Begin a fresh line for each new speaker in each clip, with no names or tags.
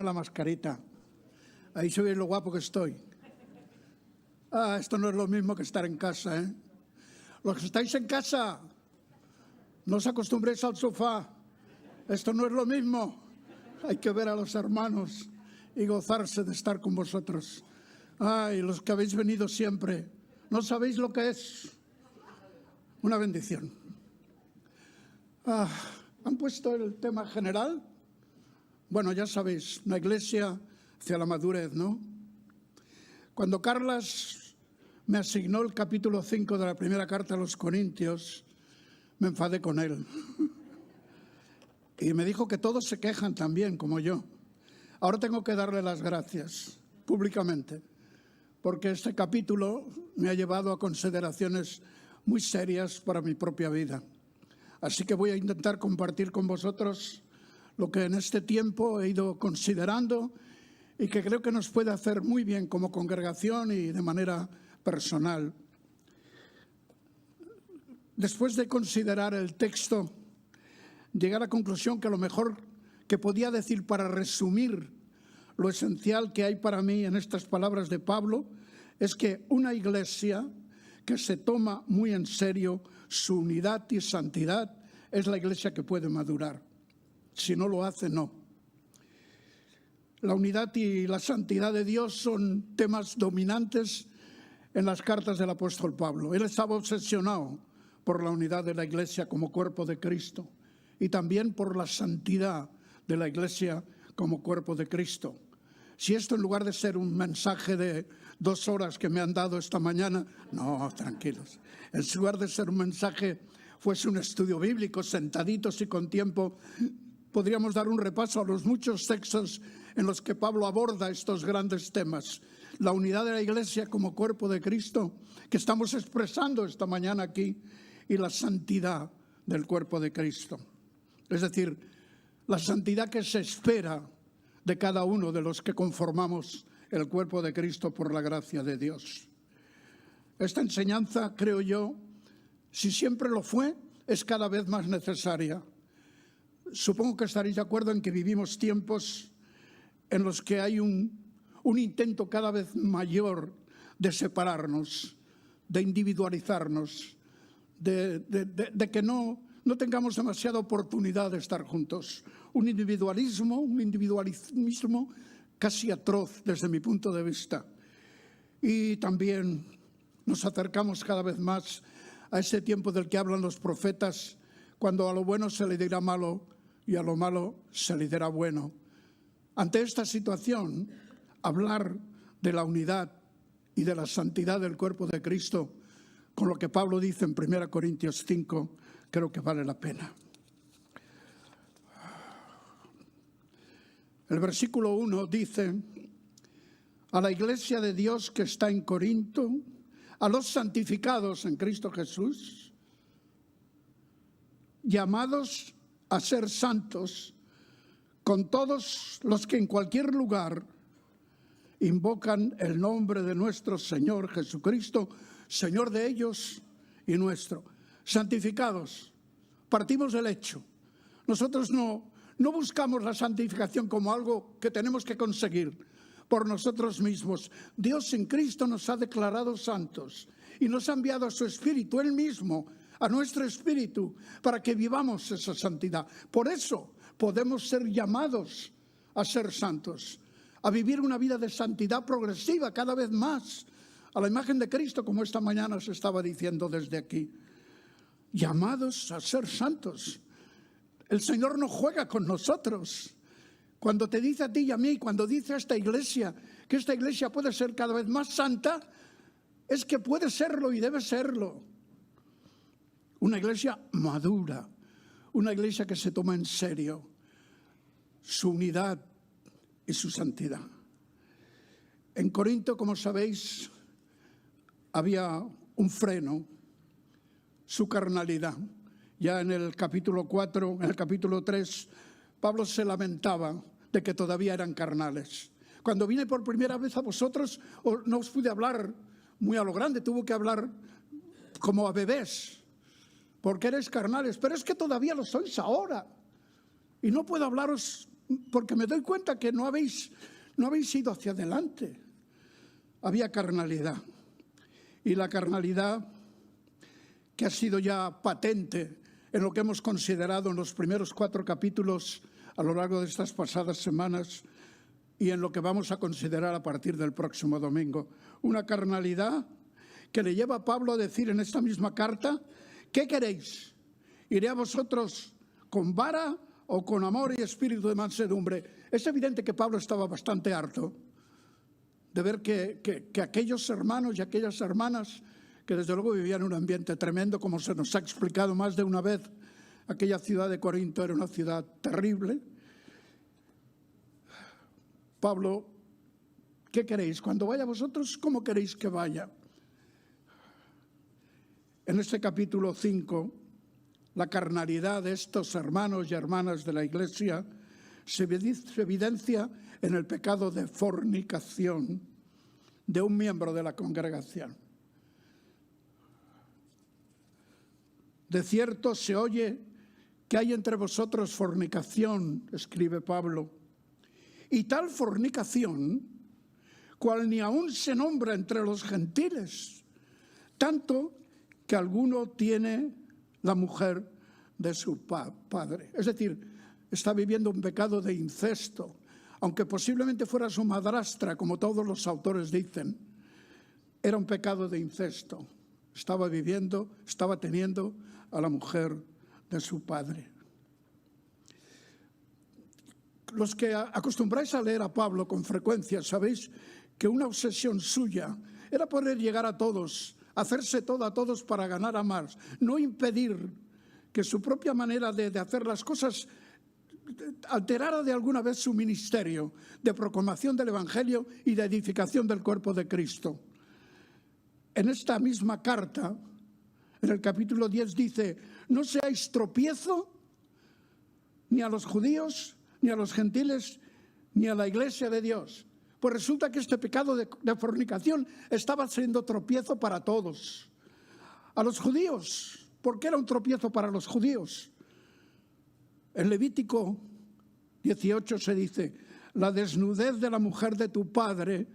La mascarita. Ahí se ve lo guapo que estoy. Esto no es lo mismo que estar en casa, ¿eh? Los que estáis en casa, no os acostumbréis al sofá. Esto no es lo mismo. Hay que ver a los hermanos y gozarse de estar con vosotros. Los que habéis venido siempre, no sabéis lo que es. Una bendición. ¿Han puesto el tema general? Bueno, ya sabéis, una iglesia hacia la madurez, ¿no? Cuando Carlas me asignó el capítulo 5 de la primera carta a los Corintios, me enfadé con él. Y me dijo que todos se quejan también, como yo. Ahora tengo que darle las gracias públicamente, porque este capítulo me ha llevado a consideraciones muy serias para mi propia vida. Así que voy a intentar compartir con vosotros lo que en este tiempo he ido considerando y que creo que nos puede hacer muy bien como congregación y de manera personal. Después de considerar el texto, llegué a la conclusión que lo mejor que podía decir para resumir lo esencial que hay para mí en estas palabras de Pablo es que una iglesia que se toma muy en serio su unidad y santidad es la iglesia que puede madurar. Si no lo hace, no. La unidad y la santidad de Dios son temas dominantes en las cartas del apóstol Pablo. Él estaba obsesionado por la unidad de la iglesia como cuerpo de Cristo y también por la santidad de la iglesia como cuerpo de Cristo. Si esto, en lugar de ser un mensaje de 2 horas que me han dado esta mañana, no, tranquilos. En lugar de ser un mensaje, fuese un estudio bíblico, sentaditos y con tiempo, podríamos dar un repaso a los muchos textos en los que Pablo aborda estos grandes temas. La unidad de la iglesia como cuerpo de Cristo, que estamos expresando esta mañana aquí, y la santidad del cuerpo de Cristo. Es decir, la santidad que se espera de cada uno de los que conformamos el cuerpo de Cristo por la gracia de Dios. Esta enseñanza, creo yo, si siempre lo fue, es cada vez más necesaria. Supongo que estaréis de acuerdo en que vivimos tiempos en los que hay un intento cada vez mayor de separarnos, de individualizarnos, de que no tengamos demasiada oportunidad de estar juntos. Un individualismo casi atroz desde mi punto de vista. Y también nos acercamos cada vez más a ese tiempo del que hablan los profetas, cuando a lo bueno se le dirá malo y a lo malo se le dirá bueno. Ante esta situación, hablar de la unidad y de la santidad del cuerpo de Cristo, con lo que Pablo dice en 1 Corintios 5, creo que vale la pena. El versículo 1 dice: a la iglesia de Dios que está en Corinto, a los santificados en Cristo Jesús, llamados a ser santos, con todos los que en cualquier lugar invocan el nombre de nuestro Señor Jesucristo, Señor de ellos y nuestro. Santificados, partimos del hecho. Nosotros no buscamos la santificación como algo que tenemos que conseguir por nosotros mismos. Dios en Cristo nos ha declarado santos y nos ha enviado a su Espíritu, Él mismo, a nuestro espíritu, para que vivamos esa santidad. Por eso podemos ser llamados a ser santos, a vivir una vida de santidad progresiva cada vez más, a la imagen de Cristo, como esta mañana se estaba diciendo desde aquí. Llamados a ser santos. El Señor no juega con nosotros. Cuando te dice a ti y a mí, cuando dice a esta iglesia que esta iglesia puede ser cada vez más santa, es que puede serlo y debe serlo. Una iglesia madura, una iglesia que se toma en serio su unidad y su santidad. En Corinto, como sabéis, había un freno, su carnalidad. Ya en el capítulo 4, en el capítulo 3, Pablo se lamentaba de que todavía eran carnales. Cuando vine por primera vez a vosotros, no os pude hablar muy a lo grande, tuve que hablar como a bebés, porque eres carnales, pero es que todavía lo sois ahora. Y no puedo hablaros porque me doy cuenta que no habéis ido hacia adelante. Había carnalidad. Y la carnalidad que ha sido ya patente en lo que hemos considerado en los primeros 4 capítulos a lo largo de estas pasadas semanas y en lo que vamos a considerar a partir del próximo domingo. Una carnalidad que le lleva a Pablo a decir en esta misma carta: ¿qué queréis? ¿Iré a vosotros con vara o con amor y espíritu de mansedumbre? Es evidente que Pablo estaba bastante harto de ver que aquellos hermanos y aquellas hermanas, que desde luego vivían un ambiente tremendo, como se nos ha explicado más de una vez, aquella ciudad de Corinto era una ciudad terrible. Pablo, ¿qué queréis? Cuando vaya a vosotros, ¿cómo queréis que vaya? En este capítulo 5, la carnalidad de estos hermanos y hermanas de la Iglesia se evidencia en el pecado de fornicación de un miembro de la congregación. De cierto se oye que hay entre vosotros fornicación, escribe Pablo, y tal fornicación cual ni aún se nombra entre los gentiles, tanto que alguno tiene la mujer de su padre. Es decir, está viviendo un pecado de incesto, aunque posiblemente fuera su madrastra, como todos los autores dicen. Era un pecado de incesto. Estaba teniendo a la mujer de su padre. Los que acostumbráis a leer a Pablo con frecuencia, sabéis que una obsesión suya era poder llegar a todos, hacerse todo a todos para ganar a más, no impedir que su propia manera de hacer las cosas alterara de alguna vez su ministerio de proclamación del Evangelio y de edificación del cuerpo de Cristo. En esta misma carta, en el capítulo 10 dice: no seáis tropiezo ni a los judíos, ni a los gentiles, ni a la iglesia de Dios. Pues resulta que este pecado de fornicación estaba siendo tropiezo para todos. A los judíos, ¿por qué era un tropiezo para los judíos? En Levítico 18 se dice: la desnudez de la mujer de tu padre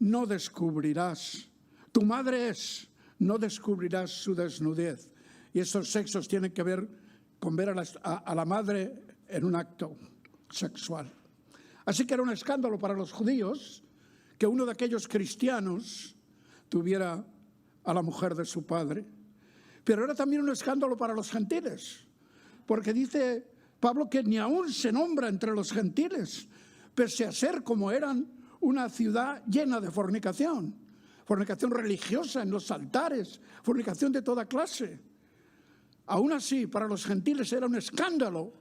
no descubrirás. Tu madre es, no descubrirás su desnudez. Y esos sexos tienen que ver con ver a la madre en un acto sexual. Así que era un escándalo para los judíos que uno de aquellos cristianos tuviera a la mujer de su padre. Pero era también un escándalo para los gentiles, porque dice Pablo que ni aún se nombra entre los gentiles, pese a ser como eran una ciudad llena de fornicación religiosa en los altares, fornicación de toda clase. Aún así, para los gentiles era un escándalo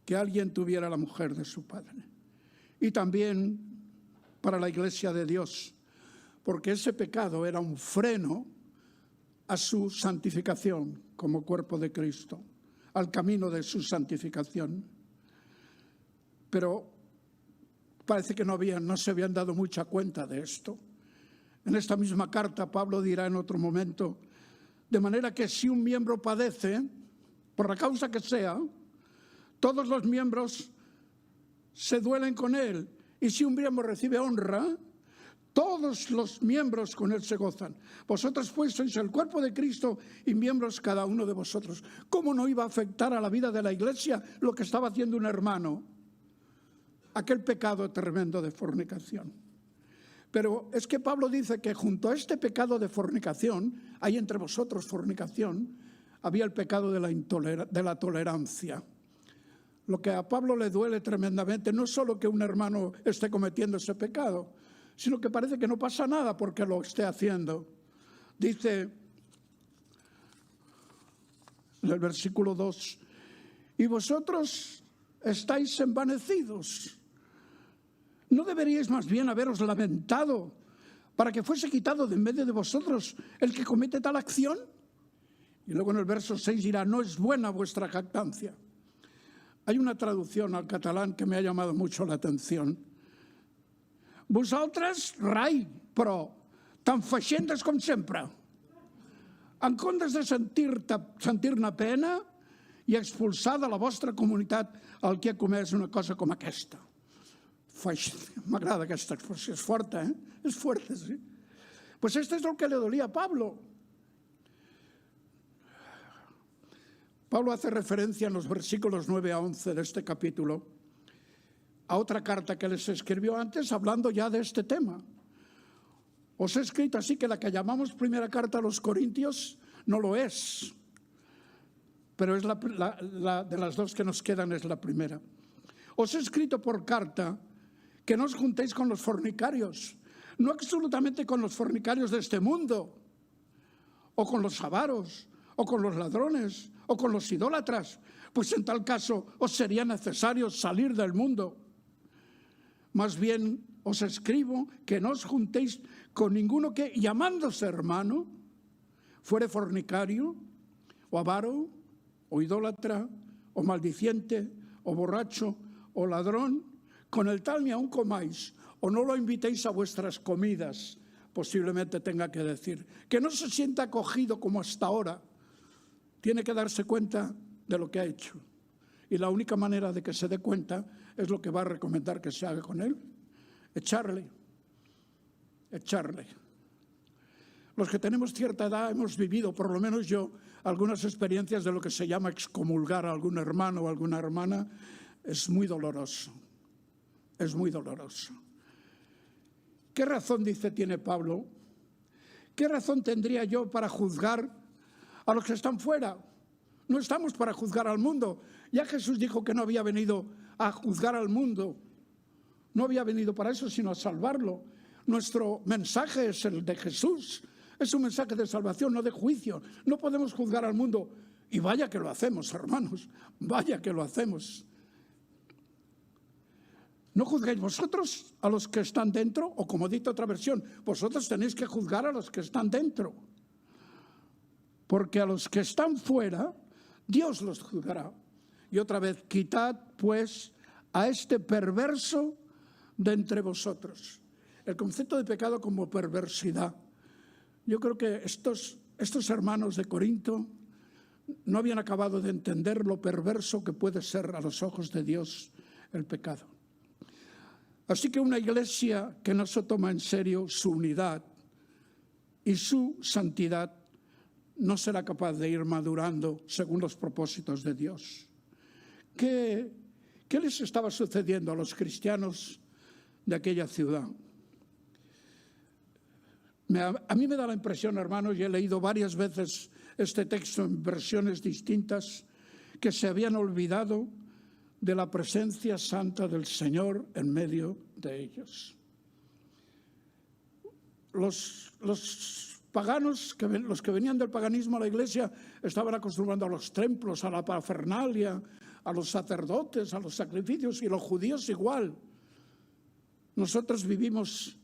que alguien tuviera la mujer de su padre. Y también para la Iglesia de Dios, porque ese pecado era un freno a su santificación como cuerpo de Cristo, al camino de su santificación. Pero parece que no se habían dado mucha cuenta de esto. En esta misma carta Pablo dirá en otro momento: de manera que si un miembro padece, por la causa que sea, todos los miembros se duelen con él. Y si un miembro recibe honra, todos los miembros con él se gozan. Vosotros pues sois el cuerpo de Cristo y miembros cada uno de vosotros. ¿Cómo no iba a afectar a la vida de la Iglesia lo que estaba haciendo un hermano? Aquel pecado tremendo de fornicación. Pero es que Pablo dice que junto a este pecado de fornicación, hay entre vosotros fornicación, había el pecado de la tolerancia. Lo que a Pablo le duele tremendamente no es solo que un hermano esté cometiendo ese pecado, sino que parece que no pasa nada porque lo esté haciendo. Dice en el versículo 2: y vosotros estáis envanecidos. ¿No deberíais más bien haberos lamentado para que fuese quitado de en medio de vosotros el que comete tal acción? Y luego en el verso 6 dirá: no es buena vuestra jactancia. Hay una traducción al catalán que me ha llamado mucho la atención. Vosaltres, rai, però tan feixentes com sempre. En comptes de sentir-ne pena i expulsar de la vostra comunitat el que ha comès una cosa com aquesta. M'agrada aquesta expressió, és forta, Es fuerte, sí. Pues esto es lo que le dolía a Pablo. Pablo hace referencia en los versículos 9 a 11 de este capítulo a otra carta que les escribió antes, hablando ya de este tema. Os he escrito así que la que llamamos primera carta a los Corintios no lo es, pero es la de las dos que nos quedan es la primera. Os he escrito por carta que no os juntéis con los fornicarios, no absolutamente con los fornicarios de este mundo, o con los avaros, o con los ladrones, o con los idólatras, pues en tal caso os sería necesario salir del mundo. Más bien os escribo que no os juntéis con ninguno que, llamándose hermano, fuere fornicario, o avaro, o idólatra, o maldiciente, o borracho, o ladrón, con el tal ni aun comáis, o no lo invitéis a vuestras comidas, posiblemente tenga que decir. Que no se sienta acogido como hasta ahora, tiene que darse cuenta de lo que ha hecho. Y la única manera de que se dé cuenta es lo que va a recomendar que se haga con él. Echarle. Los que tenemos cierta edad hemos vivido, por lo menos yo, algunas experiencias de lo que se llama excomulgar a algún hermano o alguna hermana. Es muy doloroso. Es muy doloroso. ¿Qué razón, dice, tiene Pablo? ¿Qué razón tendría yo para juzgar a los que están fuera? No estamos para juzgar al mundo. Ya Jesús dijo que no había venido a juzgar al mundo. No había venido para eso, sino a salvarlo. Nuestro mensaje es el de Jesús. Es un mensaje de salvación, no de juicio. No podemos juzgar al mundo. Y vaya que lo hacemos, hermanos. Vaya que lo hacemos. No juzguéis vosotros a los que están dentro, o como dice otra versión, vosotros tenéis que juzgar a los que están dentro. Porque a los que están fuera, Dios los juzgará. Y otra vez, quitad pues a este perverso de entre vosotros. El concepto de pecado como perversidad. Yo creo que estos hermanos de Corinto no habían acabado de entender lo perverso que puede ser a los ojos de Dios el pecado. Así que una iglesia que no se toma en serio su unidad y su santidad no será capaz de ir madurando según los propósitos de Dios. ¿Qué les estaba sucediendo a los cristianos de aquella ciudad? A mí me da la impresión, hermanos, y he leído varias veces este texto en versiones distintas, que se habían olvidado de la presencia santa del Señor en medio de ellos. Los paganos, los que venían del paganismo a la iglesia, estaban acostumbrados a los templos, a la parafernalia, a los sacerdotes, a los sacrificios, y los judíos igual. Nosotros vivimos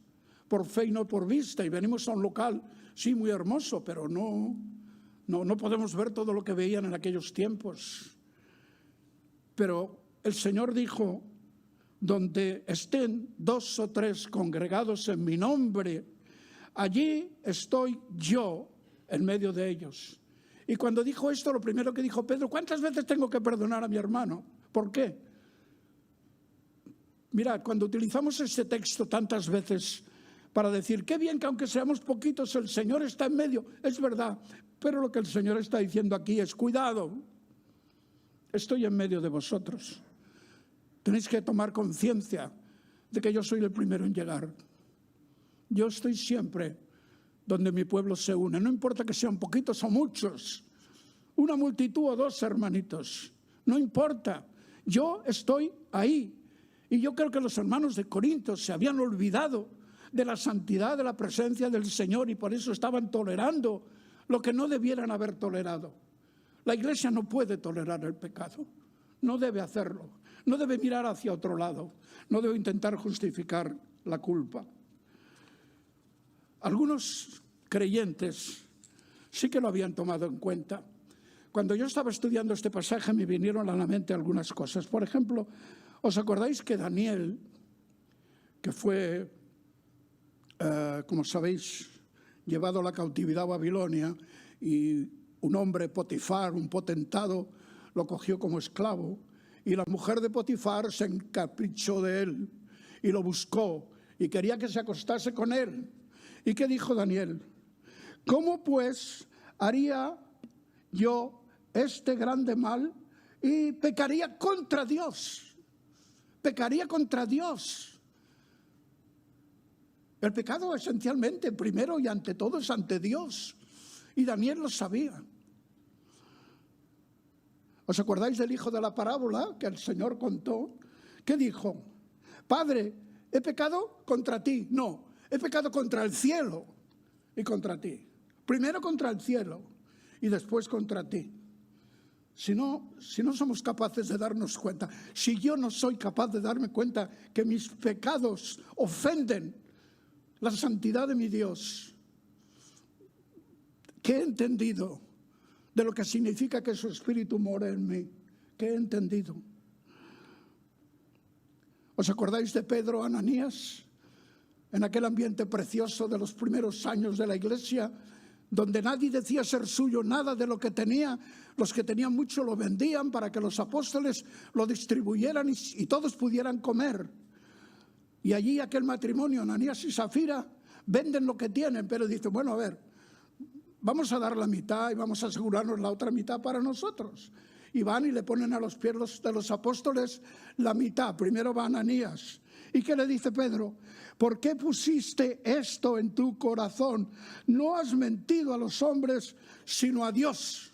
por fe y no por vista, y venimos a un local, sí, muy hermoso, pero no podemos ver todo lo que veían en aquellos tiempos. Pero el Señor dijo, donde estén 2 o 3 congregados en mi nombre, allí estoy yo en medio de ellos. Y cuando dijo esto, lo primero que dijo Pedro, ¿cuántas veces tengo que perdonar a mi hermano? ¿Por qué? Mirad, cuando utilizamos este texto tantas veces para decir, qué bien que aunque seamos poquitos, el Señor está en medio, es verdad, pero lo que el Señor está diciendo aquí es, cuidado, estoy en medio de vosotros. Tenéis que tomar conciencia de que yo soy el primero en llegar. Yo estoy siempre donde mi pueblo se une. No importa que sean poquitos o muchos, una multitud o 2 hermanitos. No importa. Yo estoy ahí. Y yo creo que los hermanos de Corinto se habían olvidado de la santidad, de la presencia del Señor, y por eso estaban tolerando lo que no debieran haber tolerado. La iglesia no puede tolerar el pecado. No debe hacerlo. No debe mirar hacia otro lado. No debe intentar justificar la culpa. Algunos creyentes sí que lo habían tomado en cuenta. Cuando yo estaba estudiando este pasaje me vinieron a la mente algunas cosas. Por ejemplo, ¿os acordáis que Daniel, que fue, como sabéis, llevado a la cautividad a Babilonia, y un hombre, Potifar, un potentado, lo cogió como esclavo y la mujer de Potifar se encaprichó de él y lo buscó y quería que se acostase con él. ¿Y qué dijo Daniel? ¿Cómo pues haría yo este grande mal? Y pecaría contra Dios. Pecaría contra Dios. El pecado esencialmente, primero y ante todo, es ante Dios. Y Daniel lo sabía. ¿Os acordáis del hijo de la parábola que el Señor contó? ¿Qué dijo? Padre, ¿he pecado contra ti? No, he pecado contra el cielo y contra ti. Primero contra el cielo y después contra ti. Si no somos capaces de darnos cuenta, si yo no soy capaz de darme cuenta que mis pecados ofenden la santidad de mi Dios, ¿qué he entendido de lo que significa que su Espíritu more en mí? ¿Qué he entendido? ¿Os acordáis de Pedro, Ananías? En aquel ambiente precioso de los primeros años de la iglesia, donde nadie decía ser suyo nada de lo que tenía. Los que tenían mucho lo vendían para que los apóstoles lo distribuyeran y todos pudieran comer. Y allí aquel matrimonio, Ananías y Zafira, venden lo que tienen, pero dicen, bueno, a ver, vamos a dar la mitad y vamos a asegurarnos la otra mitad para nosotros. Y van y le ponen a los pies de los apóstoles la mitad. Primero va Ananías. ¿Y qué le dice Pedro? ¿Por qué pusiste esto en tu corazón? No has mentido a los hombres, sino a Dios.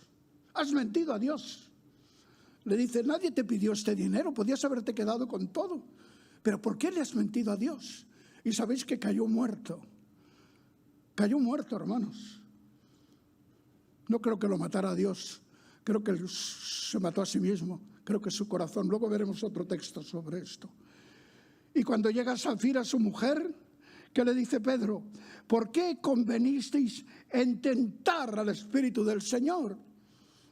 Has mentido a Dios. Le dice, nadie te pidió este dinero, podías haberte quedado con todo. Pero ¿por qué le has mentido a Dios? Y sabéis que cayó muerto. Cayó muerto, hermanos. No creo que lo matara a Dios. Creo que se mató a sí mismo. Creo que su corazón. Luego veremos otro texto sobre esto. Y cuando llega Zafira, su mujer, ¿qué le dice Pedro? ¿Por qué convenisteis en tentar al Espíritu del Señor?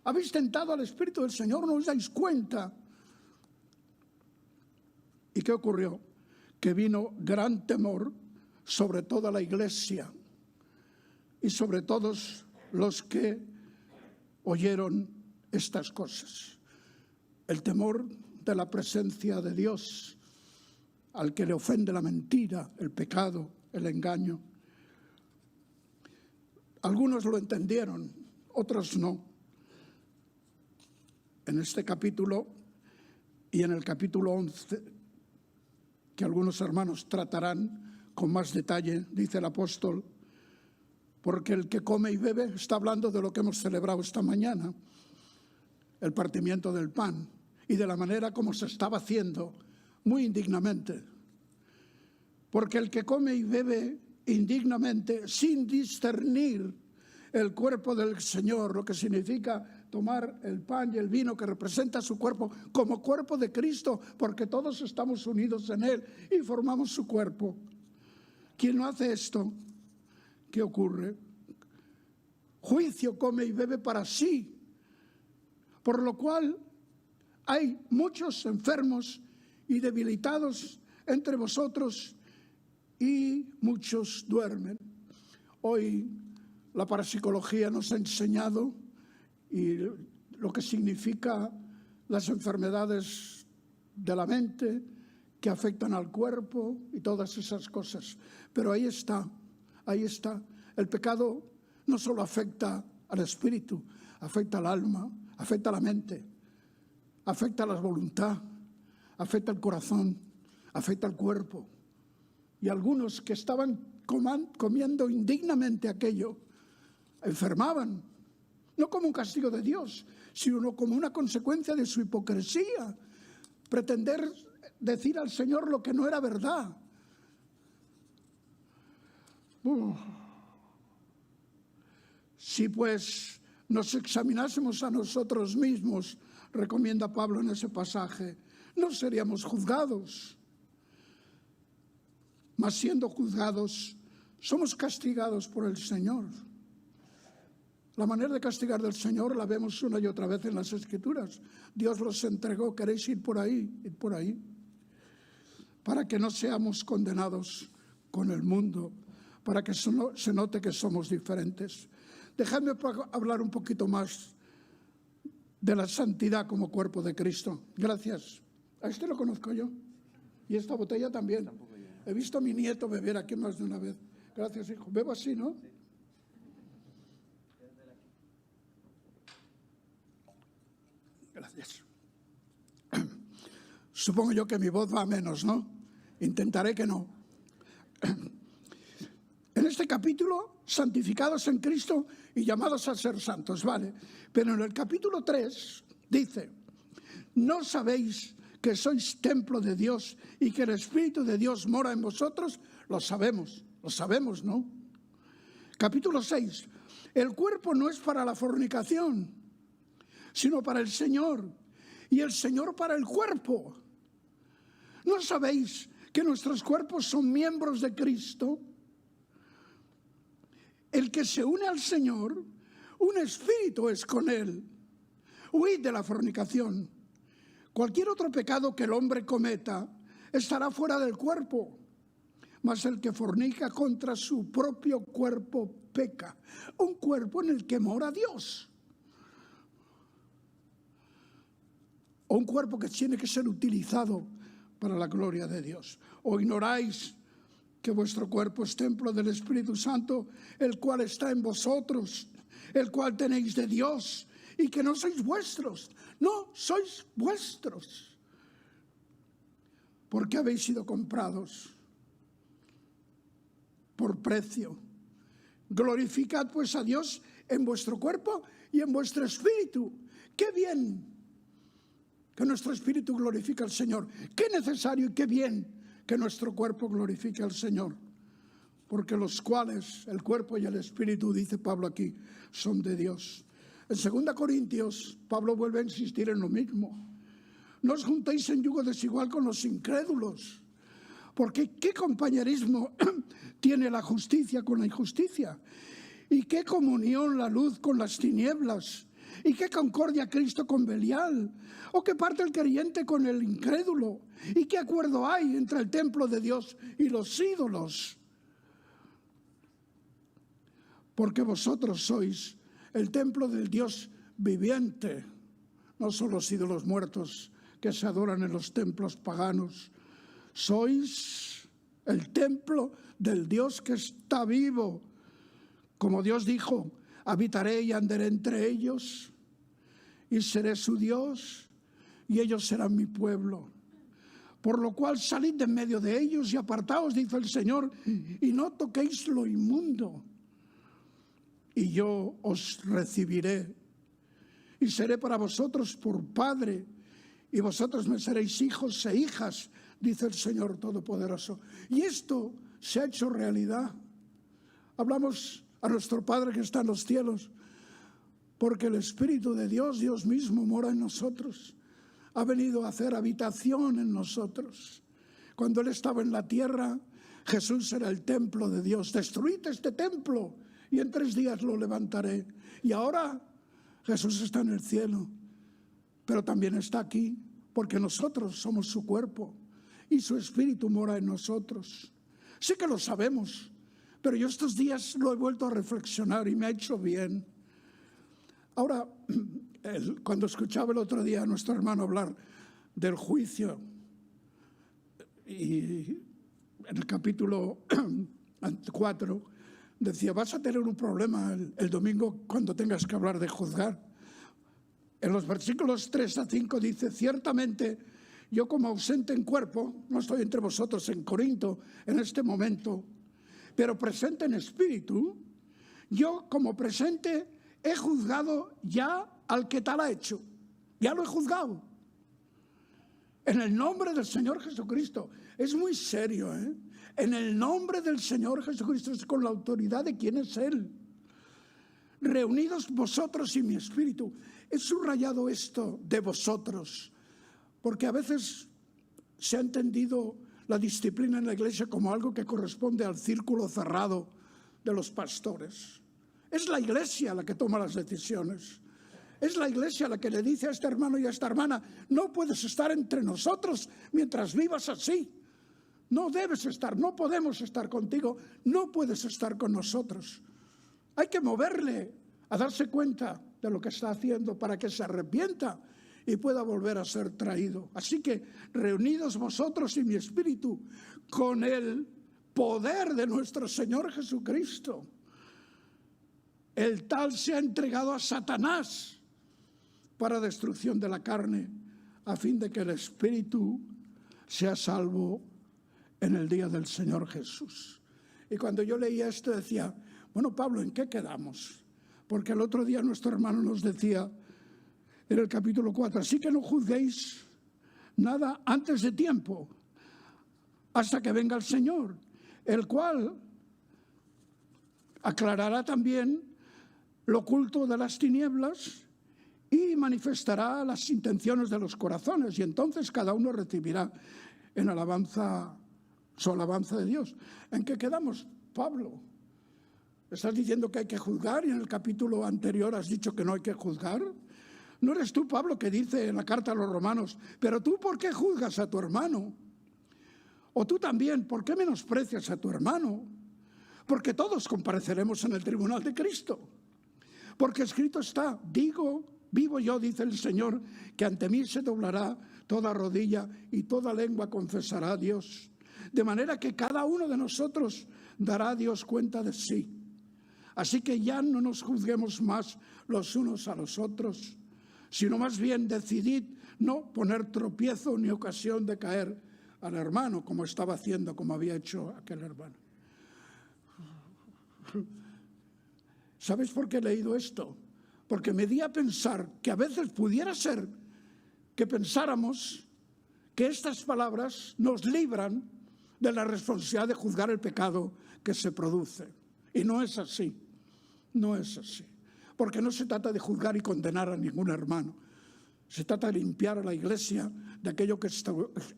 ¿Habéis tentado al Espíritu del Señor? ¿No os dais cuenta? ¿Y qué ocurrió? Que vino gran temor sobre toda la iglesia y sobre todos los que oyeron estas cosas. El temor de la presencia de Dios, al que le ofende la mentira, el pecado, el engaño. Algunos lo entendieron, otros no. En este capítulo y en el capítulo 11, que algunos hermanos tratarán con más detalle, dice el apóstol, porque el que come y bebe está hablando de lo que hemos celebrado esta mañana, el partimiento del pan, y de la manera como se estaba haciendo muy indignamente. Porque el que come y bebe indignamente, sin discernir el cuerpo del Señor, lo que significa tomar el pan y el vino que representa su cuerpo como cuerpo de Cristo, porque todos estamos unidos en Él y formamos su cuerpo. Quien no hace esto, ¿qué ocurre? Juicio come y bebe para sí, por lo cual hay muchos enfermos y debilitados entre vosotros y muchos duermen. Hoy la parapsicología nos ha enseñado y lo que significa las enfermedades de la mente que afectan al cuerpo y todas esas cosas. Pero ahí está. El pecado no solo afecta al espíritu, afecta al alma, afecta a la mente, afecta a la voluntad, afecta al corazón, afecta al cuerpo. Y algunos que estaban comiendo indignamente aquello, enfermaban, no como un castigo de Dios, sino como una consecuencia de su hipocresía, pretender decir al Señor lo que no era verdad. Si pues nos examinásemos a nosotros mismos, recomienda Pablo en ese pasaje, no seríamos juzgados. Mas siendo juzgados, somos castigados por el Señor. La manera de castigar del Señor la vemos una y otra vez en las Escrituras. Dios los entregó, queréis ir por ahí, para que no seamos condenados con el mundo, para que se note que somos diferentes. Dejadme hablar un poquito más de la santidad como cuerpo de Cristo. Gracias. A este lo conozco yo. Y esta botella también. He visto a mi nieto beber aquí más de una vez. Gracias, hijo. Bebo así, ¿no? Gracias. Supongo yo que mi voz va a menos, ¿no? Intentaré que no. En este capítulo, santificados en Cristo y llamados a ser santos, ¿vale? Pero en el capítulo 3 dice, ¿no sabéis que sois templo de Dios y que el Espíritu de Dios mora en vosotros? Lo sabemos, ¿no? Capítulo 6, el cuerpo no es para la fornicación, sino para el Señor, y el Señor para el cuerpo. ¿No sabéis que nuestros cuerpos son miembros de Cristo? El que se une al Señor, un espíritu es con Él. Huid de la fornicación. Cualquier otro pecado que el hombre cometa estará fuera del cuerpo, mas el que fornica contra su propio cuerpo peca. Un cuerpo en el que mora Dios. O un cuerpo que tiene que ser utilizado para la gloria de Dios. ¿O ignoráis que vuestro cuerpo es templo del Espíritu Santo, el cual está en vosotros, el cual tenéis de Dios, y que no sois vuestros? No, sois vuestros, porque habéis sido comprados por precio. Glorificad pues a Dios en vuestro cuerpo y en vuestro espíritu. ¡Qué bien que nuestro espíritu glorifique al Señor! ¡Qué necesario y qué bien que nuestro cuerpo glorifique al Señor! Porque los cuales, el cuerpo y el espíritu, dice Pablo aquí, son de Dios. En 2 Corintios, Pablo vuelve a insistir en lo mismo. No os juntéis en yugo desigual con los incrédulos, porque ¿qué compañerismo tiene la justicia con la injusticia? ¿Y qué comunión la luz con las tinieblas? ¿Y qué concordia Cristo con Belial? ¿O qué parte el creyente con el incrédulo? ¿Y qué acuerdo hay entre el templo de Dios y los ídolos? Porque vosotros sois el templo del Dios viviente, no son los ídolos muertos que se adoran en los templos paganos. Sois el templo del Dios que está vivo. Como Dios dijo, habitaré y andaré entre ellos, y seré su Dios, y ellos serán mi pueblo. Por lo cual salid de en medio de ellos y apartaos, dice el Señor, y no toquéis lo inmundo. Y yo os recibiré, y seré para vosotros por Padre, y vosotros me seréis hijos e hijas, dice el Señor Todopoderoso. Y esto se ha hecho realidad. Hablamos a nuestro Padre que está en los cielos, porque el Espíritu de Dios, Dios mismo, mora en nosotros. Ha venido a hacer habitación en nosotros. Cuando Él estaba en la tierra, Jesús era el templo de Dios. Destruid este templo y en 3 días lo levantaré. Y ahora Jesús está en el cielo, pero también está aquí, porque nosotros somos su cuerpo y su Espíritu mora en nosotros. Sí que lo sabemos, pero yo estos días lo he vuelto a reflexionar y me ha hecho bien. Ahora, cuando escuchaba el otro día a nuestro hermano hablar del juicio, y en el capítulo 4 decía, vas a tener un problema el domingo cuando tengas que hablar de juzgar. En los versículos 3 a 5 dice, ciertamente yo como ausente en cuerpo, no estoy entre vosotros en Corinto en este momento, pero presente en espíritu, yo como presente he juzgado ya al que tal ha hecho. Ya lo he juzgado. En el nombre del Señor Jesucristo. Es muy serio, ¿eh? En el nombre del Señor Jesucristo, es con la autoridad de quien es Él. Reunidos vosotros y mi espíritu. He subrayado esto de vosotros, porque a veces se ha entendido la disciplina en la iglesia como algo que corresponde al círculo cerrado de los pastores. Es la iglesia la que toma las decisiones. Es la iglesia la que le dice a este hermano y a esta hermana, no puedes estar entre nosotros mientras vivas así. No debes estar, no podemos estar contigo, no puedes estar con nosotros. Hay que moverle a darse cuenta de lo que está haciendo para que se arrepienta y pueda volver a ser traído. Así que reunidos vosotros y mi espíritu con el poder de nuestro Señor Jesucristo, el tal se ha entregado a Satanás para destrucción de la carne, a fin de que el espíritu sea salvo en el día del Señor Jesús. Y cuando yo leía esto decía, bueno, Pablo, ¿en qué quedamos? Porque el otro día nuestro hermano nos decía en el capítulo 4, así que no juzguéis nada antes de tiempo, hasta que venga el Señor, el cual aclarará también lo oculto de las tinieblas y manifestará las intenciones de los corazones, y entonces cada uno recibirá en alabanza su alabanza de Dios. ¿En qué quedamos, Pablo? ¿Estás diciendo que hay que juzgar y en el capítulo anterior has dicho que no hay que juzgar? ¿No eres tú, Pablo, que dice en la carta a los romanos, pero tú por qué juzgas a tu hermano? O tú también, ¿por qué menosprecias a tu hermano? Porque todos compareceremos en el tribunal de Cristo. Porque escrito está, digo, vivo yo, dice el Señor, que ante mí se doblará toda rodilla y toda lengua confesará a Dios. De manera que cada uno de nosotros dará a Dios cuenta de sí. Así que ya no nos juzguemos más los unos a los otros, sino más bien decidid no poner tropiezo ni ocasión de caer al hermano, como estaba haciendo, como había hecho aquel hermano. ¿Sabes por qué he leído esto? Porque me di a pensar que a veces pudiera ser que pensáramos que estas palabras nos libran de la responsabilidad de juzgar el pecado que se produce. Y no es así, no es así. Porque no se trata de juzgar y condenar a ningún hermano. Se trata de limpiar a la Iglesia de aquello que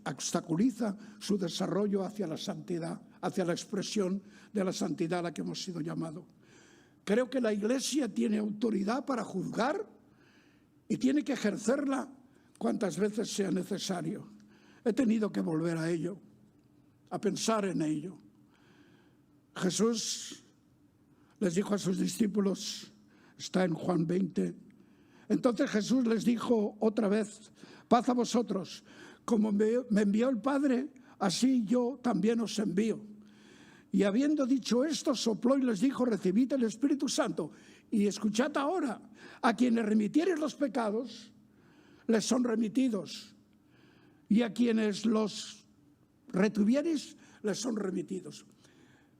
obstaculiza su desarrollo hacia la santidad, hacia la expresión de la santidad a la que hemos sido llamados. Creo que la Iglesia tiene autoridad para juzgar y tiene que ejercerla cuantas veces sea necesario. He tenido que volver a ello, a pensar en ello. Jesús les dijo a sus discípulos, está en Juan 20, entonces Jesús les dijo otra vez, paz a vosotros, como me envió el Padre, así yo también os envío. Y habiendo dicho esto, sopló y les dijo, recibid el Espíritu Santo. Y escuchad ahora, a quienes remitiereis los pecados, les son remitidos. Y a quienes los retuviereis, les son remitidos.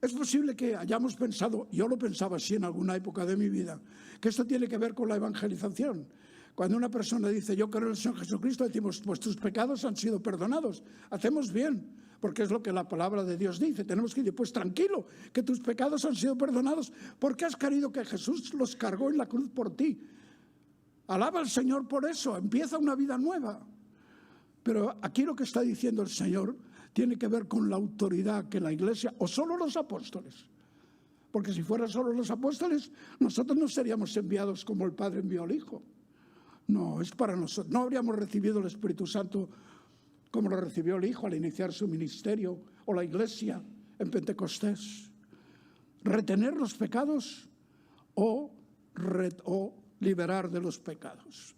Es posible que hayamos pensado, yo lo pensaba así en alguna época de mi vida, que esto tiene que ver con la evangelización. Cuando una persona dice, yo creo en el Señor Jesucristo, decimos, pues tus pecados han sido perdonados. Hacemos bien, porque es lo que la palabra de Dios dice. Tenemos que decir, pues tranquilo, que tus pecados han sido perdonados, porque has querido que Jesús los cargó en la cruz por ti. Alaba al Señor por eso, empieza una vida nueva. Pero aquí lo que está diciendo el Señor tiene que ver con la autoridad que la Iglesia, o solo los apóstoles, porque si fueran solo los apóstoles, nosotros no seríamos enviados como el Padre envió al Hijo. No, es para nosotros. No habríamos recibido el Espíritu Santo como lo recibió el Hijo al iniciar su ministerio, o la Iglesia en Pentecostés. Retener los pecados o liberar de los pecados.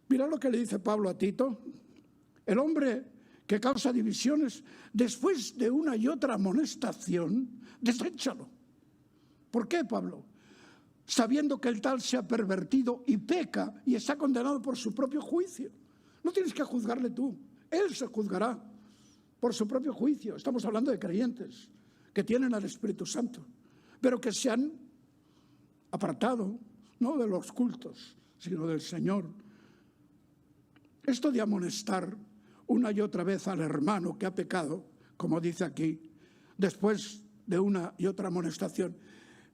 Mira lo que le dice Pablo a Tito. El hombre que causa divisiones, después de una y otra amonestación, deséchalo. ¿Por qué, Pablo? Sabiendo que el tal se ha pervertido y peca y está condenado por su propio juicio. No tienes que juzgarle tú, él se juzgará por su propio juicio. Estamos hablando de creyentes que tienen al Espíritu Santo, pero que se han apartado no de los cultos, sino del Señor. Esto de amonestar una y otra vez al hermano que ha pecado, como dice aquí, después de una y otra amonestación,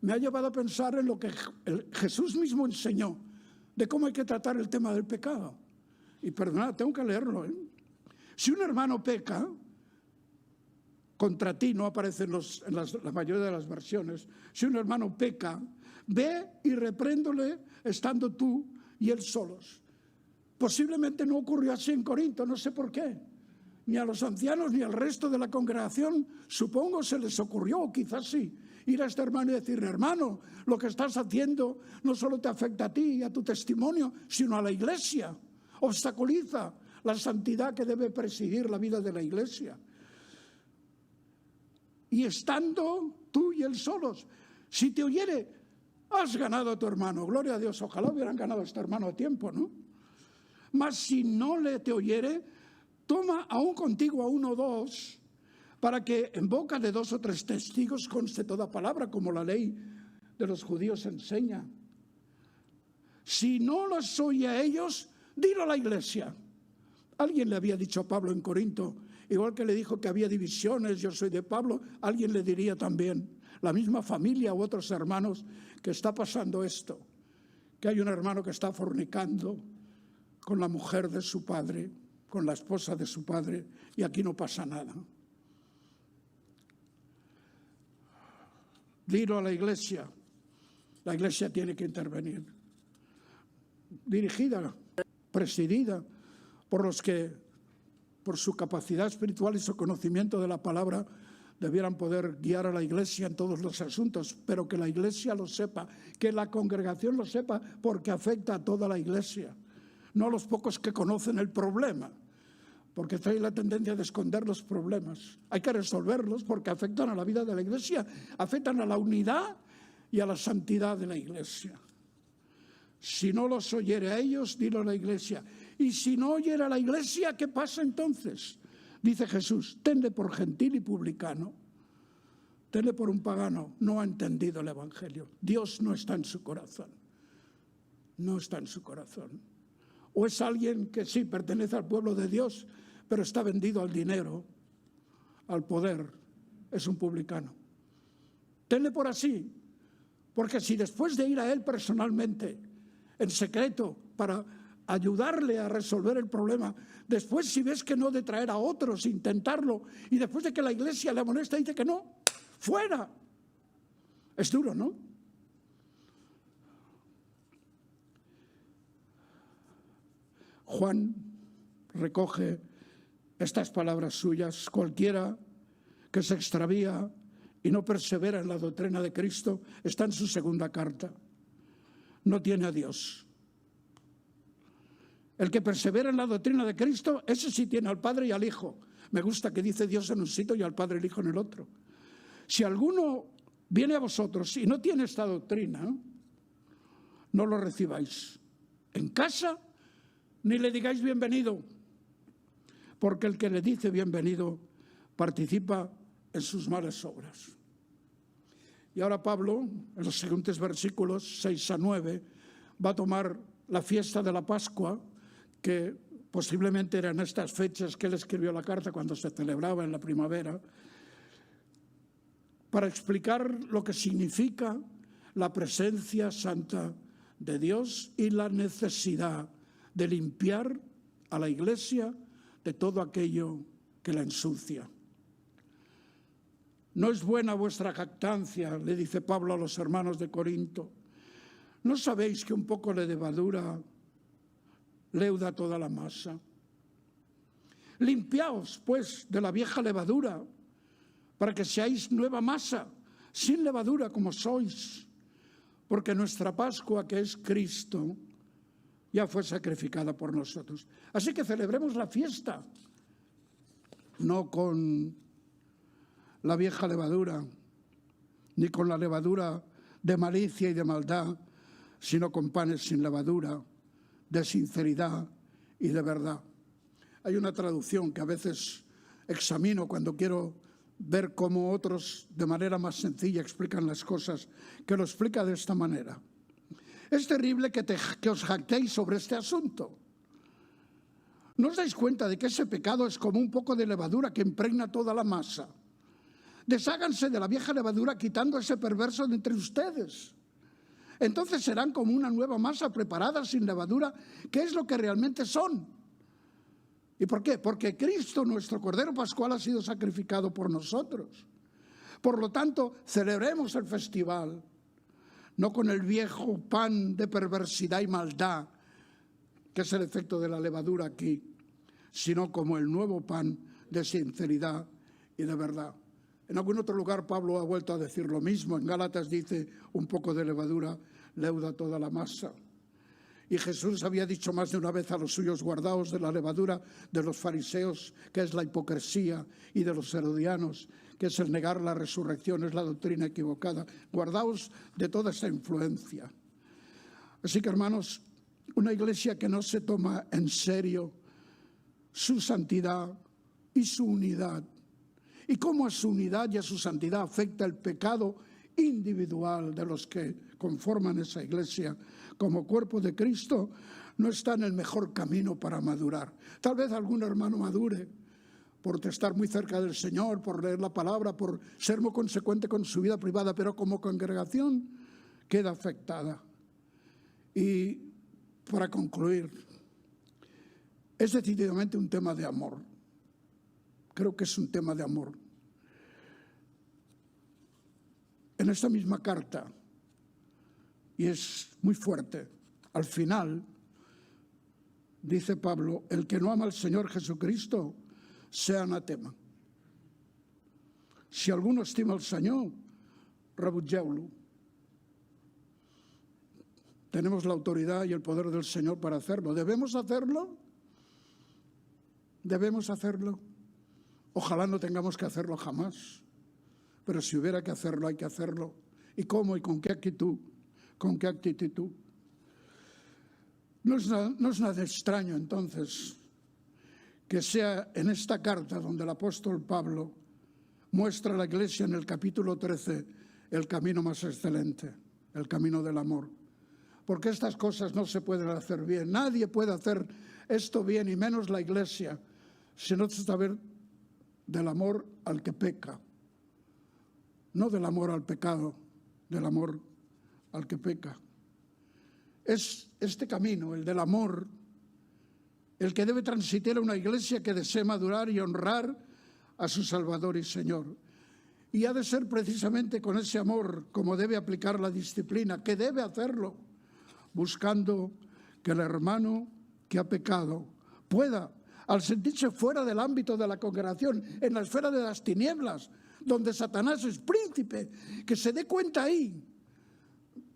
me ha llevado a pensar en lo que Jesús mismo enseñó, de cómo hay que tratar el tema del pecado. Y perdonad, tengo que leerlo. Si un hermano peca, contra ti, no aparece en la mayoría de las versiones, si un hermano peca, ve y repréndole estando tú y él solos. Posiblemente no ocurrió así en Corinto, no sé por qué. Ni a los ancianos ni al resto de la congregación, supongo, se les ocurrió, o quizás sí. ir a este hermano y decirle: hermano, lo que estás haciendo no solo te afecta a ti y a tu testimonio, sino a la iglesia. Obstaculiza la santidad que debe presidir la vida de la iglesia. Y estando tú y él solos, si te oyere, has ganado a tu hermano. Gloria a Dios, ojalá hubieran ganado a este hermano a tiempo, ¿no? Mas si no le te oyere, toma aún contigo a uno o dos, para que en boca de 2 o 3 testigos conste toda palabra, como la ley de los judíos enseña. Si no los oye a ellos, dilo a la iglesia. Alguien le había dicho a Pablo en Corinto, igual que le dijo que había divisiones, yo soy de Pablo, alguien le diría también, la misma familia u otros hermanos, que está pasando esto, que hay un hermano que está fornicando con la mujer de su padre, con la esposa de su padre, y aquí no pasa nada. Dilo a la iglesia tiene que intervenir, dirigida, presidida por los que, por su capacidad espiritual y su conocimiento de la palabra, debieran poder guiar a la iglesia en todos los asuntos, pero que la iglesia lo sepa, que la congregación lo sepa, porque afecta a toda la iglesia, no a los pocos que conocen el problema, porque trae la tendencia de esconder los problemas. Hay que resolverlos porque afectan a la vida de la iglesia, afectan a la unidad y a la santidad de la iglesia. Si no los oyere a ellos, dilo a la iglesia. Y si no oyere a la iglesia, ¿qué pasa entonces? Dice Jesús: tenle por gentil y publicano, tenle por un pagano, no ha entendido el evangelio. Dios no está en su corazón, no está en su corazón. O es alguien que sí pertenece al pueblo de Dios, pero está vendido al dinero, al poder, es un publicano. Tenle por así, porque si después de ir a él personalmente, en secreto, para ayudarle a resolver el problema, después si ves que no, de traer a otros, intentarlo, y después de que la iglesia le amonesta, dice que no, fuera. Es duro, ¿no? Juan recoge estas palabras suyas: cualquiera que se extravía y no persevera en la doctrina de Cristo, está en su segunda carta, no tiene a Dios. El que persevera en la doctrina de Cristo, ese sí tiene al Padre y al Hijo. Me gusta que dice Dios en un sitio y al Padre y al Hijo en el otro. Si alguno viene a vosotros y no tiene esta doctrina, no lo recibáis en casa, ni le digáis bienvenido, porque el que le dice bienvenido participa en sus malas obras. Y ahora Pablo, en los siguientes versículos 6 a 9, va a tomar la fiesta de la Pascua, que posiblemente eran estas fechas que él escribió la carta cuando se celebraba en la primavera, para explicar lo que significa la presencia santa de Dios y la necesidad de limpiar a la iglesia de todo aquello que la ensucia. No es buena vuestra jactancia, le dice Pablo a los hermanos de Corinto. ¿No sabéis que un poco de levadura leuda toda la masa? Limpiaos, pues, de la vieja levadura, para que seáis nueva masa, sin levadura como sois, porque nuestra Pascua, que es Cristo, ya fue sacrificada por nosotros. Así que celebremos la fiesta, no con la vieja levadura, ni con la levadura de malicia y de maldad, sino con panes sin levadura, de sinceridad y de verdad. Hay una traducción que a veces examino cuando quiero ver cómo otros de manera más sencilla explican las cosas, que lo explica de esta manera. Es terrible que os jactéis sobre este asunto. ¿No os dais cuenta de que ese pecado es como un poco de levadura que impregna toda la masa? Desháganse de la vieja levadura quitando ese perverso de entre ustedes. Entonces serán como una nueva masa preparada sin levadura, que es lo que realmente son. ¿Y por qué? Porque Cristo, nuestro Cordero Pascual, ha sido sacrificado por nosotros. Por lo tanto, celebremos el festival, no con el viejo pan de perversidad y maldad, que es el efecto de la levadura aquí, sino como el nuevo pan de sinceridad y de verdad. En algún otro lugar Pablo ha vuelto a decir lo mismo. En Gálatas dice, un poco de levadura leuda toda la masa. Y Jesús había dicho más de una vez a los suyos, guardaos de la levadura de los fariseos, que es la hipocresía, y de los herodianos, que es el negar la resurrección, es la doctrina equivocada. Guardaos de toda esa influencia. Así que, hermanos, una iglesia que no se toma en serio su santidad y su unidad, y cómo a su unidad y a su santidad afecta el pecado individual de los que conforman esa iglesia como cuerpo de Cristo, no está en el mejor camino para madurar. Tal vez algún hermano madure por estar muy cerca del Señor, por leer la palabra, por ser muy consecuente con su vida privada, pero como congregación queda afectada. Y para concluir, es decididamente un tema de amor. Creo que es un tema de amor. En esta misma carta, y es muy fuerte, al final dice Pablo, el que no ama al Señor Jesucristo sea anatema. Si alguno estima al Señor, rebutgeu-lo. Tenemos la autoridad y el poder del Señor para hacerlo. ¿Debemos hacerlo? ¿Debemos hacerlo? Ojalá no tengamos que hacerlo jamás. Pero si hubiera que hacerlo, hay que hacerlo. ¿Y cómo y con qué actitud? ¿Con qué actitud? No es nada extraño, entonces, que sea en esta carta donde el apóstol Pablo muestra a la iglesia en el capítulo 13 el camino más excelente, el camino del amor. Porque estas cosas no se pueden hacer bien. Nadie puede hacer esto bien, y menos la iglesia, si no se sabe del amor al que peca. No del amor al pecado, del amor al que peca. Es este camino, el del amor, el que debe transitar a una iglesia que desee madurar y honrar a su Salvador y Señor. Y ha de ser precisamente con ese amor como debe aplicar la disciplina, que debe hacerlo, buscando que el hermano que ha pecado pueda, al sentirse fuera del ámbito de la congregación, en la esfera de las tinieblas, donde Satanás es príncipe, que se dé cuenta ahí.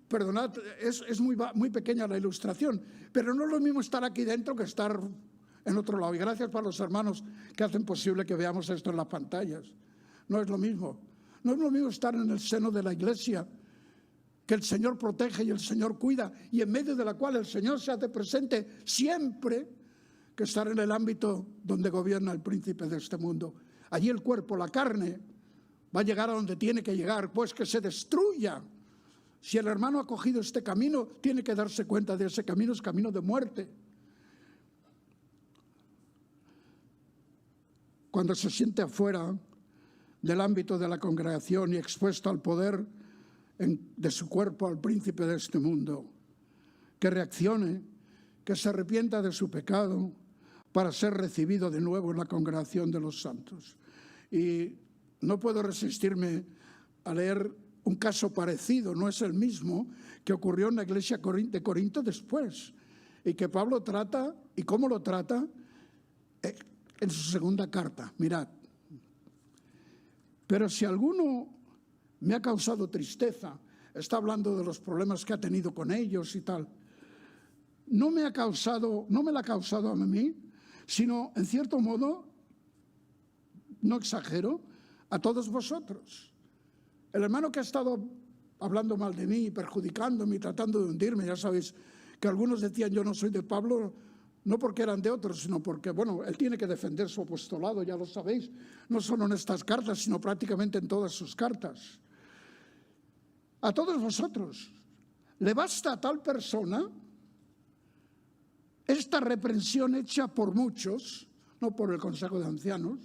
Perdonad, es muy pequeña la ilustración, pero no es lo mismo estar aquí dentro que estar en otro lado. Y gracias para los hermanos que hacen posible que veamos esto en las pantallas. No es lo mismo. No es lo mismo estar en el seno de la iglesia, que el Señor protege y el Señor cuida, y en medio de la cual el Señor se hace presente siempre, que estar en el ámbito donde gobierna el príncipe de este mundo. Allí el cuerpo, la carne, va a llegar a donde tiene que llegar, pues que se destruya. Si el hermano ha cogido este camino, tiene que darse cuenta de ese camino, es camino de muerte. Cuando se siente afuera del ámbito de la congregación y expuesto al poder de su cuerpo, al príncipe de este mundo, que reaccione, que se arrepienta de su pecado para ser recibido de nuevo en la congregación de los santos. Y no puedo resistirme a leer un caso parecido, no es el mismo, que ocurrió en la iglesia de Corinto después, y que Pablo trata, y cómo lo trata, en su segunda carta. Mirad, pero si alguno me ha causado tristeza, está hablando de los problemas que ha tenido con ellos y tal, no me la ha causado a mí, sino, en cierto modo, no exagero, a todos vosotros. El hermano que ha estado hablando mal de mí, perjudicándome y tratando de hundirme, ya sabéis que algunos decían yo no soy de Pablo, no porque eran de otros, sino porque, bueno, él tiene que defender su apostolado, ya lo sabéis, no solo en estas cartas, sino prácticamente en todas sus cartas. A todos vosotros, ¿le basta a tal persona esta reprensión hecha por muchos, no por el Consejo de Ancianos,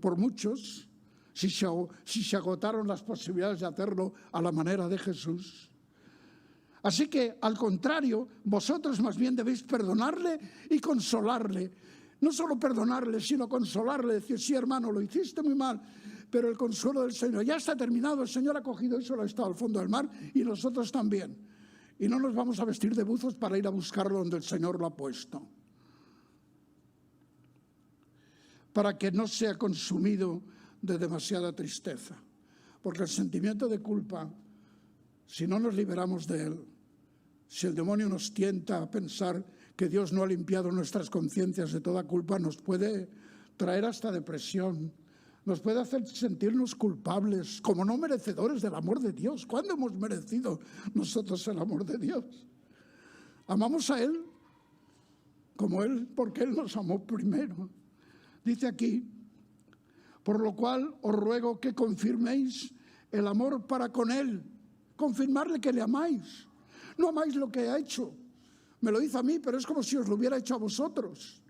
por muchos, si se agotaron las posibilidades de hacerlo a la manera de Jesús? Así que, al contrario, vosotros más bien debéis perdonarle y consolarle. No solo perdonarle, sino consolarle, decir, sí, hermano, lo hiciste muy mal, pero el consuelo del Señor ya está terminado, el Señor ha cogido eso, lo ha estado al fondo del mar, y nosotros también. Y no nos vamos a vestir de buzos para ir a buscarlo donde el Señor lo ha puesto. Para que no sea consumido de demasiada tristeza, porque el sentimiento de culpa, si no nos liberamos de él, si el demonio nos tienta a pensar que Dios no ha limpiado nuestras conciencias de toda culpa, nos puede traer hasta depresión, nos puede hacer sentirnos culpables, como no merecedores del amor de Dios. ¿Cuándo hemos merecido nosotros el amor de Dios? Amamos a Él como Él, porque Él nos amó primero. Dice aquí, por lo cual os ruego que confirméis el amor para con Él. Confirmarle que le amáis. No amáis lo que ha hecho. Me lo hizo a mí, pero es como si os lo hubiera hecho a vosotros.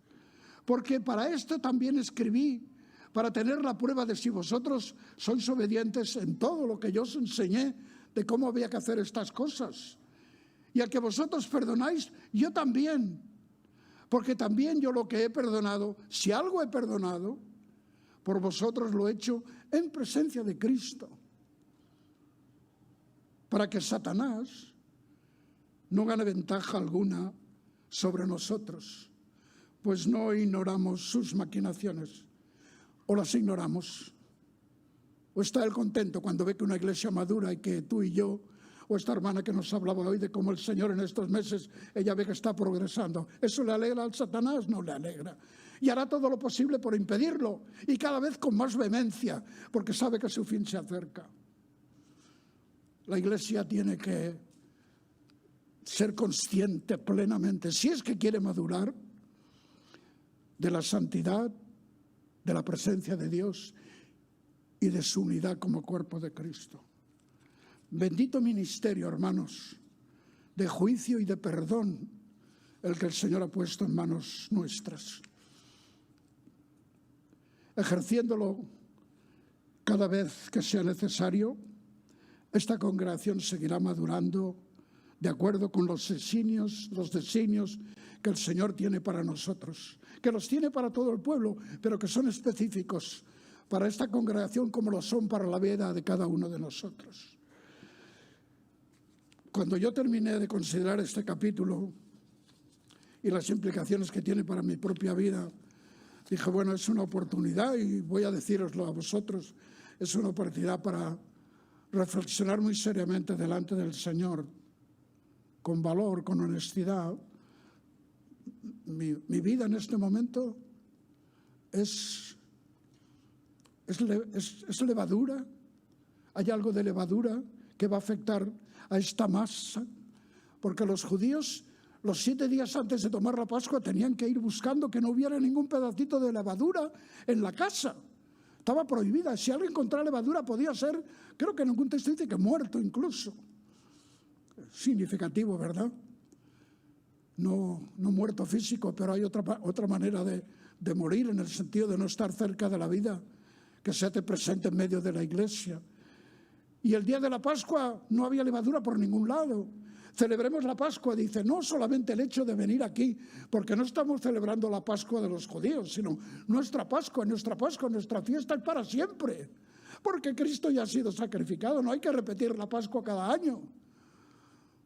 Porque para esto también escribí, para tener la prueba de si vosotros sois obedientes en todo lo que yo os enseñé de cómo había que hacer estas cosas. Y al que vosotros perdonáis, yo también. Porque también yo lo que he perdonado, si algo he perdonado, por vosotros lo he hecho en presencia de Cristo. Para que Satanás no gane ventaja alguna sobre nosotros, pues no ignoramos sus maquinaciones. O las ignoramos. O está él contento cuando ve que una iglesia madura y que tú y yo, o esta hermana que nos hablaba hoy de cómo el Señor en estos meses, ella ve que está progresando. ¿Eso le alegra al Satanás? No le alegra. Y hará todo lo posible por impedirlo, y cada vez con más vehemencia, porque sabe que su fin se acerca. La iglesia tiene que ser consciente plenamente, si es que quiere madurar, de la santidad, de la presencia de Dios y de su unidad como cuerpo de Cristo. Bendito ministerio, hermanos, de juicio y de perdón, el que el Señor ha puesto en manos nuestras. Ejerciéndolo cada vez que sea necesario, esta congregación seguirá madurando de acuerdo con los designios que el Señor tiene para nosotros, que los tiene para todo el pueblo, pero que son específicos para esta congregación como lo son para la vida de cada uno de nosotros. Cuando yo terminé de considerar este capítulo y las implicaciones que tiene para mi propia vida, dije, bueno, es una oportunidad, y voy a decíroslo a vosotros, es una oportunidad para reflexionar muy seriamente delante del Señor, con valor, con honestidad. Mi vida en este momento es levadura. Hay algo de levadura que va a afectar a esta masa, porque los judíos, los 7 días antes de tomar la Pascua, tenían que ir buscando que no hubiera ningún pedacito de levadura en la casa. Estaba prohibida. Si alguien encontraba levadura, podía ser, creo que en algún texto dice que muerto incluso. Significativo, ¿verdad? No muerto físico, pero hay otra manera de morir, en el sentido de no estar cerca de la vida, que se te presente en medio de la iglesia. Y el día de la Pascua no había levadura por ningún lado. Celebremos la Pascua, dice, no solamente el hecho de venir aquí, porque no estamos celebrando la Pascua de los judíos, sino nuestra Pascua, nuestra fiesta es para siempre, porque Cristo ya ha sido sacrificado, no hay que repetir la Pascua cada año.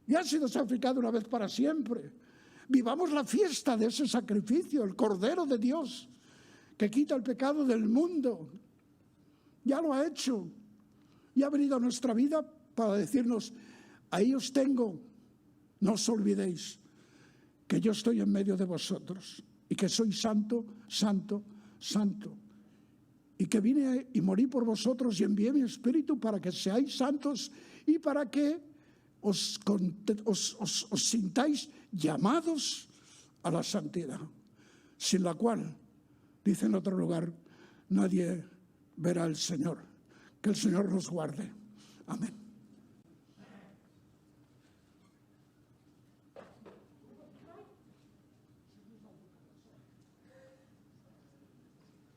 Ya ha sido sacrificado una vez para siempre. Vivamos la fiesta de ese sacrificio, el Cordero de Dios, que quita el pecado del mundo. Ya lo ha hecho. Y ha venido a nuestra vida para decirnos, ahí os tengo, no os olvidéis que yo estoy en medio de vosotros y que soy santo, santo, santo. Y que vine y morí por vosotros y envié mi Espíritu para que seáis santos y para que os sintáis llamados a la santidad, sin la cual, dice en otro lugar, nadie verá al Señor. Que el Señor nos guarde. Amén.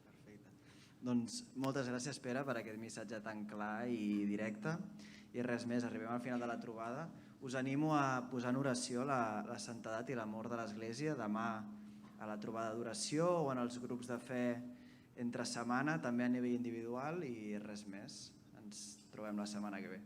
Perfecte. Doncs moltes gràcies, Pere, per aquest missatge tan clar i directe. I res més, arribem al final de la trobada. Us animo a posar en oració la santedat i l'amor de l'Església demà a la trobada d'oració o en els grups de fe entre setmana, també a nivell individual, i res més. Ens trobem la setmana que ve.